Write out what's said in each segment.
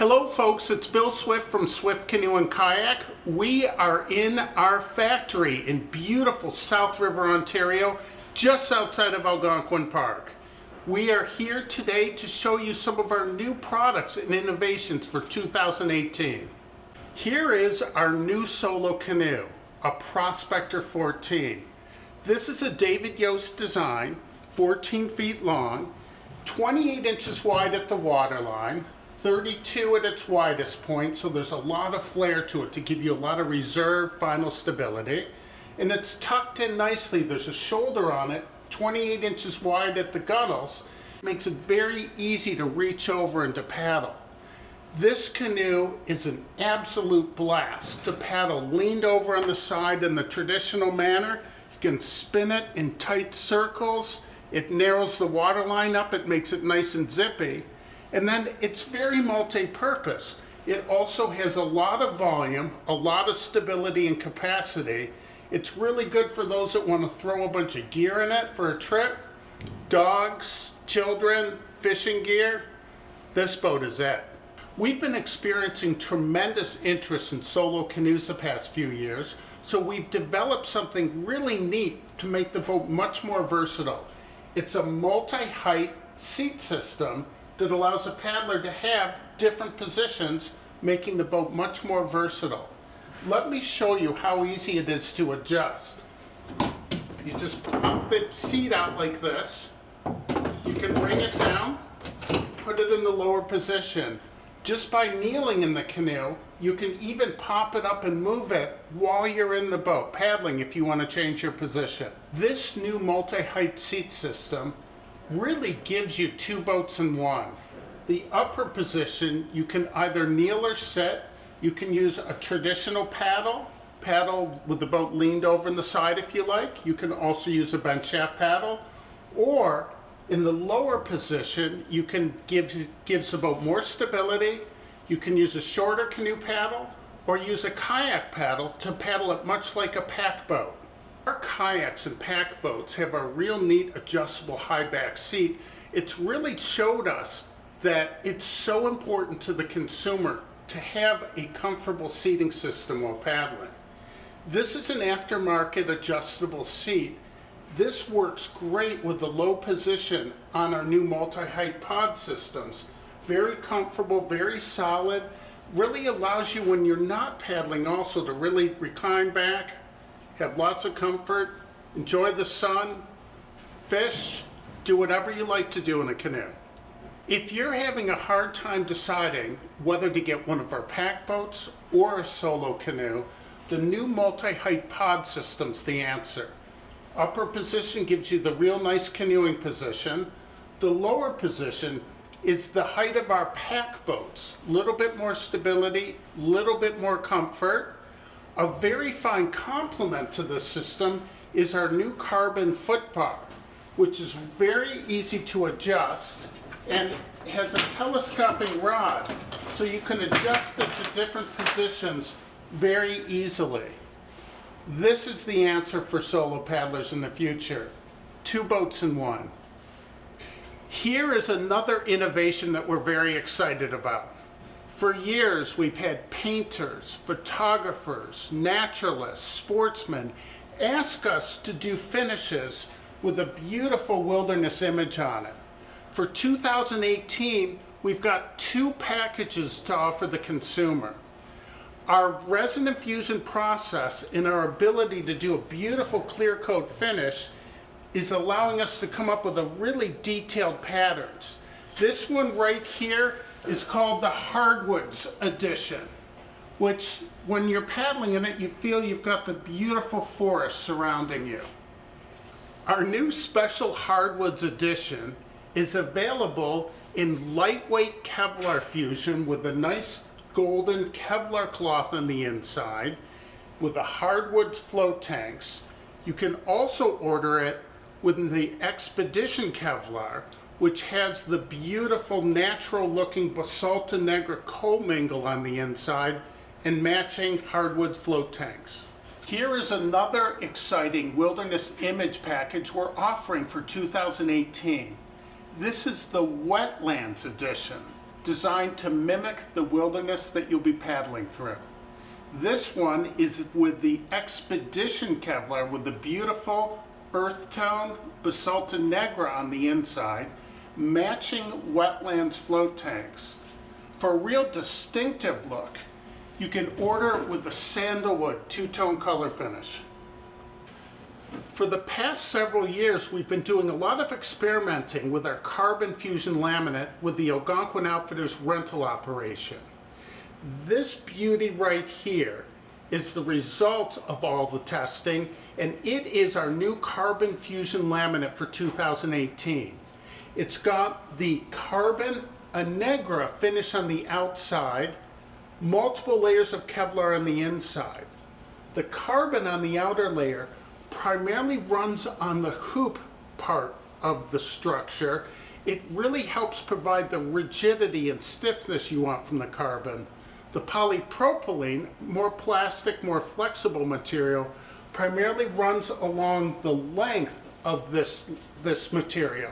Hello folks, it's Bill Swift from Swift Canoe and Kayak. We are in our factory in beautiful South River, Ontario, just outside of Algonquin Park. We are here today to show you some of our new products and innovations for 2018. Here is our new solo canoe, a Prospector 14. This is a David Yost design, 14 feet long, 28 inches wide at the waterline, 32 at its widest point, so there's a lot of flare to it to give you a lot of reserve final stability. And it's tucked in nicely. There's a shoulder on it, 28 inches wide at the gunnels. It makes it very easy to reach over and to paddle. This canoe is an absolute blast to paddle leaned over on the side in the traditional manner. You can spin it in tight circles. It narrows the waterline up. It makes it nice and zippy. And then it's very multi-purpose. It also has a lot of volume, a lot of stability and capacity. It's really good for those that want to throw a bunch of gear in it for a trip. Dogs, children, fishing gear. This boat is it. We've been experiencing tremendous interest in solo canoes the past few years, so we've developed something really neat to make the boat much more versatile. It's a multi-height seat system that allows a paddler to have different positions, making the boat much more versatile. Let me show you how easy it is to adjust. You just pop the seat out like this. You can bring it down, put it in the lower position. Just by kneeling in the canoe, you can even pop it up and move it while you're in the boat, paddling if you want to change your position. This new multi-height seat system really gives you two boats in one. The upper position, you can either kneel or sit. You can use a traditional paddle with the boat leaned over in the side if you like. You can also use a bent shaft paddle, or in the lower position, you can gives the boat more stability. You can use a shorter canoe paddle or use a kayak paddle to paddle it much like a pack boat. Our kayaks and pack boats have a real neat adjustable high back seat. It's really showed us that it's so important to the consumer to have a comfortable seating system while paddling. This is an aftermarket adjustable seat. This works great with the low position on our new multi-height pod systems. Very comfortable, very solid, really allows you when you're not paddling also to really recline back, have lots of comfort, enjoy the sun, fish, do whatever you like to do in a canoe. If you're having a hard time deciding whether to get one of our pack boats or a solo canoe, the new multi-height pod system's the answer. Upper position gives you the real nice canoeing position. The lower position is the height of our pack boats. Little bit more stability, little bit more comfort. A very fine complement to this system is our new carbon foot bar, which is very easy to adjust and has a telescoping rod, so you can adjust it to different positions very easily. This is the answer for solo paddlers in the future. Two boats in one. Here is another innovation that we're very excited about. For years, we've had painters, photographers, naturalists, sportsmen ask us to do finishes with a beautiful wilderness image on it. For 2018, we've got two packages to offer the consumer. Our resin infusion process and our ability to do a beautiful clear coat finish is allowing us to come up with a really detailed patterns. This one right here is called the Hardwoods Edition, which when you're paddling in it, you feel you've got the beautiful forest surrounding you. Our new special Hardwoods Edition is available in lightweight Kevlar fusion with a nice golden Kevlar cloth on the inside with the hardwoods float tanks. You can also order it with the Expedition Kevlar, which has the beautiful natural looking Basalto Negra commingle on the inside and matching hardwoods float tanks. Here is another exciting wilderness image package we're offering for 2018. This is the Wetlands Edition. designed to mimic the wilderness that you'll be paddling through. This one is with the Expedition Kevlar with the beautiful earth tone Basalta Negra on the inside, matching Wetlands float tanks. For a real distinctive look, you can order it with the sandalwood two-tone color finish. For the past several years, we've been doing a lot of experimenting with our carbon fusion laminate with the Algonquin Outfitters rental operation. This beauty right here is the result of all the testing, and it is our new carbon fusion laminate for 2018. It's got the carbon Negra finish on the outside, multiple layers of Kevlar on the inside. The carbon on the outer layer primarily runs on the hoop part of the structure. It really helps provide the rigidity and stiffness you want from the carbon. The polypropylene, more plastic, more flexible material, primarily runs along the length of this material.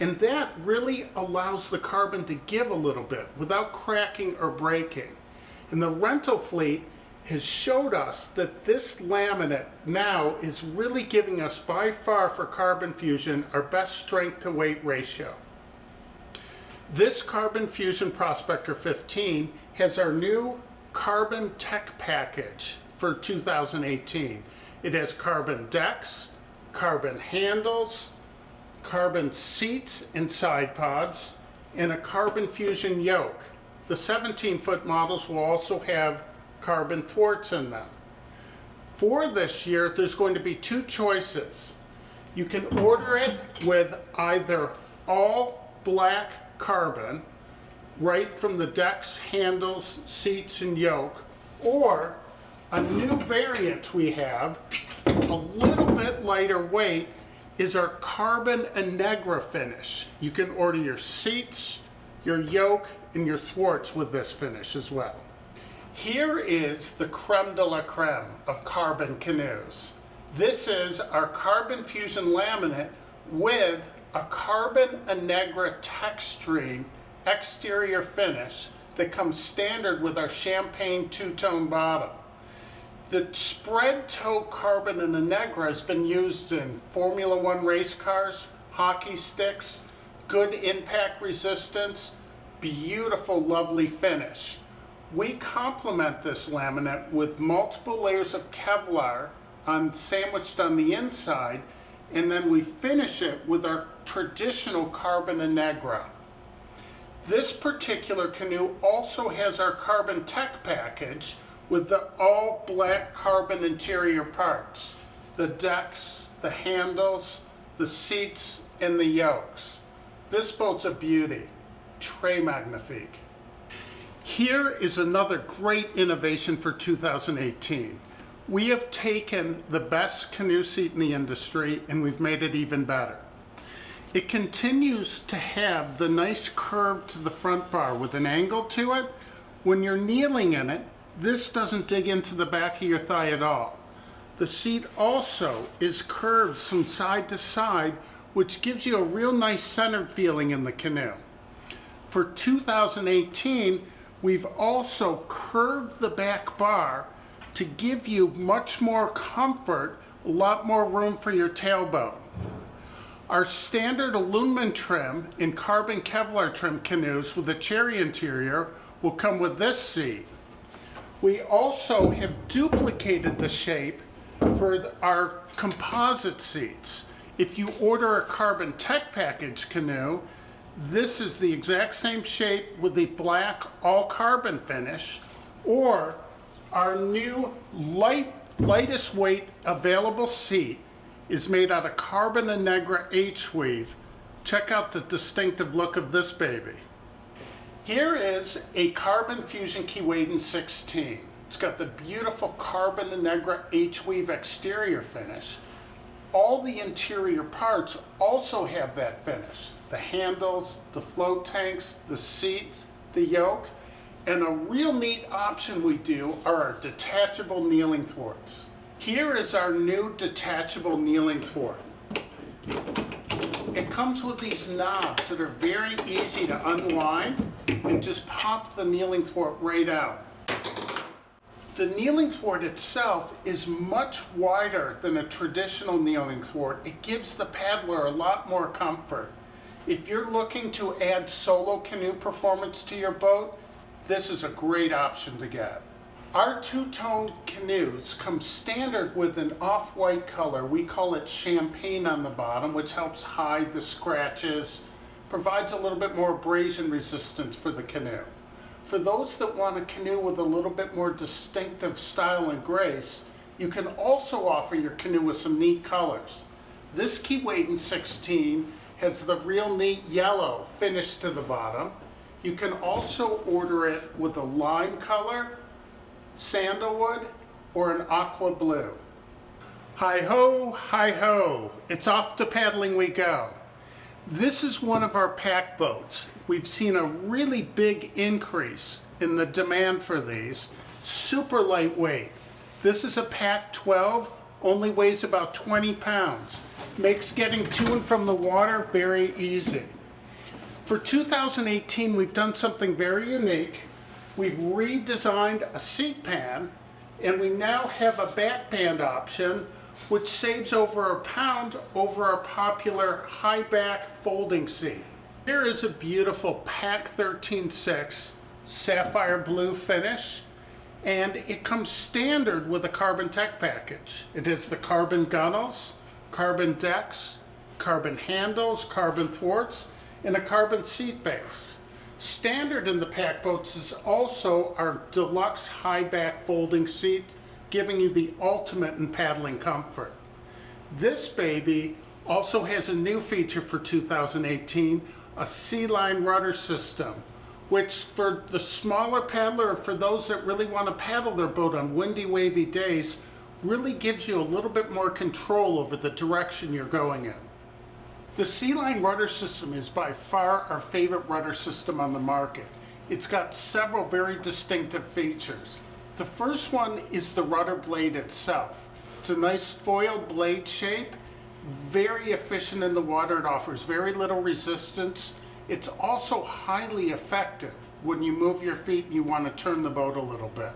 And that really allows the carbon to give a little bit without cracking or breaking. And the rental fleet has showed us that this laminate now is really giving us, by far for carbon fusion, our best strength to weight ratio. This Carbon Fusion Prospector 15 has our new carbon tech package for 2018. It has carbon decks, carbon handles, carbon seats and side pods, and a carbon fusion yoke. The 17-foot models will also have carbon thwarts in them. For this year, there's going to be two choices. You can order it with either all black carbon, right from the decks, handles, seats, and yoke, or a new variant we have, a little bit lighter weight, is our carbon Negra finish. You can order your seats, your yoke, and your thwarts with this finish as well. Here is the creme de la creme of carbon canoes. This is our carbon fusion laminate with a carbon Negra texturing exterior finish that comes standard with our champagne two-tone bottom. The spread toe carbon Negra has been used in Formula One race cars, hockey sticks, good impact resistance, beautiful, lovely finish. We complement this laminate with multiple layers of Kevlar sandwiched on the inside, and then we finish it with our traditional carbon Negra. This particular canoe also has our carbon tech package with the all black carbon interior parts, the decks, the handles, the seats, and the yokes. This boat's a beauty, très magnifique. Here is another great innovation for 2018. We have taken the best canoe seat in the industry and we've made it even better. It continues to have the nice curve to the front bar with an angle to it. When you're kneeling in it, this doesn't dig into the back of your thigh at all. The seat also is curved from side to side, which gives you a real nice centered feeling in the canoe. For 2018, we've also curved the back bar to give you much more comfort, a lot more room for your tailbone. Our standard aluminum trim in carbon Kevlar trim canoes with a cherry interior will come with this seat. We also have duplicated the shape for our composite seats. If you order a carbon tech package canoe, this is the exact same shape with the black all carbon finish, or our new lightest weight available seat is made out of carbon Negra H-weave. Check out the distinctive look of this baby. Here is a Carbon Fusion Keewatin 16. It's got the beautiful carbon Negra H-weave exterior finish. All the interior parts also have that finish. The handles, the float tanks, the seats, the yoke, and a real neat option we do are our detachable kneeling thwarts. Here is our new detachable kneeling thwart. It comes with these knobs that are very easy to unwind and just pop the kneeling thwart right out. The kneeling thwart itself is much wider than a traditional kneeling thwart. It gives the paddler a lot more comfort. If you're looking to add solo canoe performance to your boat, this is a great option to get. Our two-tone canoes come standard with an off-white color. We call it champagne on the bottom, which helps hide the scratches, provides a little bit more abrasion resistance for the canoe. For those that want a canoe with a little bit more distinctive style and grace, you can also offer your canoe with some neat colors. This Keewatin 16 has the real neat yellow finish to the bottom. You can also order it with a lime color, sandalwood, or an aqua blue. Hi ho, it's off to paddling we go. This is one of our pack boats. We've seen a really big increase in the demand for these. Super lightweight. This is a pack 12, only weighs about 20 pounds. Makes getting to and from the water very easy. For 2018, we've done something very unique. We've redesigned a seat pan, and we now have a back band option, which saves over £1 over our popular high back folding seat. Here is a beautiful Pack 13.6 sapphire blue finish, and it comes standard with a carbon tech package. It has the carbon gunnels, carbon decks, carbon handles, carbon thwarts, and a carbon seat base. Standard in the pack boats is also our deluxe high back folding seat, giving you the ultimate in paddling comfort. This baby also has a new feature for 2018, a C-line rudder system, which for the smaller paddler, or for those that really want to paddle their boat on windy, wavy days, really gives you a little bit more control over the direction you're going in. The C-line rudder system is by far our favorite rudder system on the market. It's got several very distinctive features. The first one is the rudder blade itself. It's a nice foiled blade shape, very efficient in the water. It offers very little resistance. It's also highly effective when you move your feet and you want to turn the boat a little bit.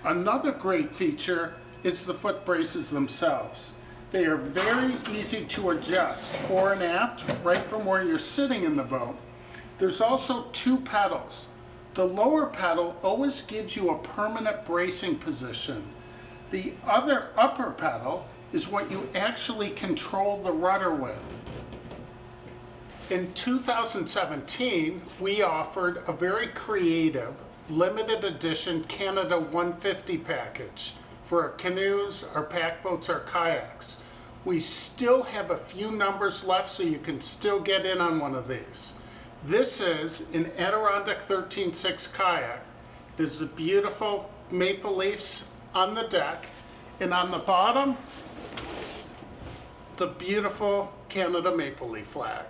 Another great feature is the foot braces themselves. They are very easy to adjust fore and aft, right from where you're sitting in the boat. There's also two pedals. The lower pedal always gives you a permanent bracing position. The other upper pedal is what you actually control the rudder with. In 2017, we offered a very creative, limited edition Canada 150 package for our canoes, our pack boats, our kayaks. We still have a few numbers left, so you can still get in on one of these. This is an Adirondack 13.6 kayak. There's the beautiful maple leaves on the deck, and on the bottom, the beautiful Canada maple leaf flag.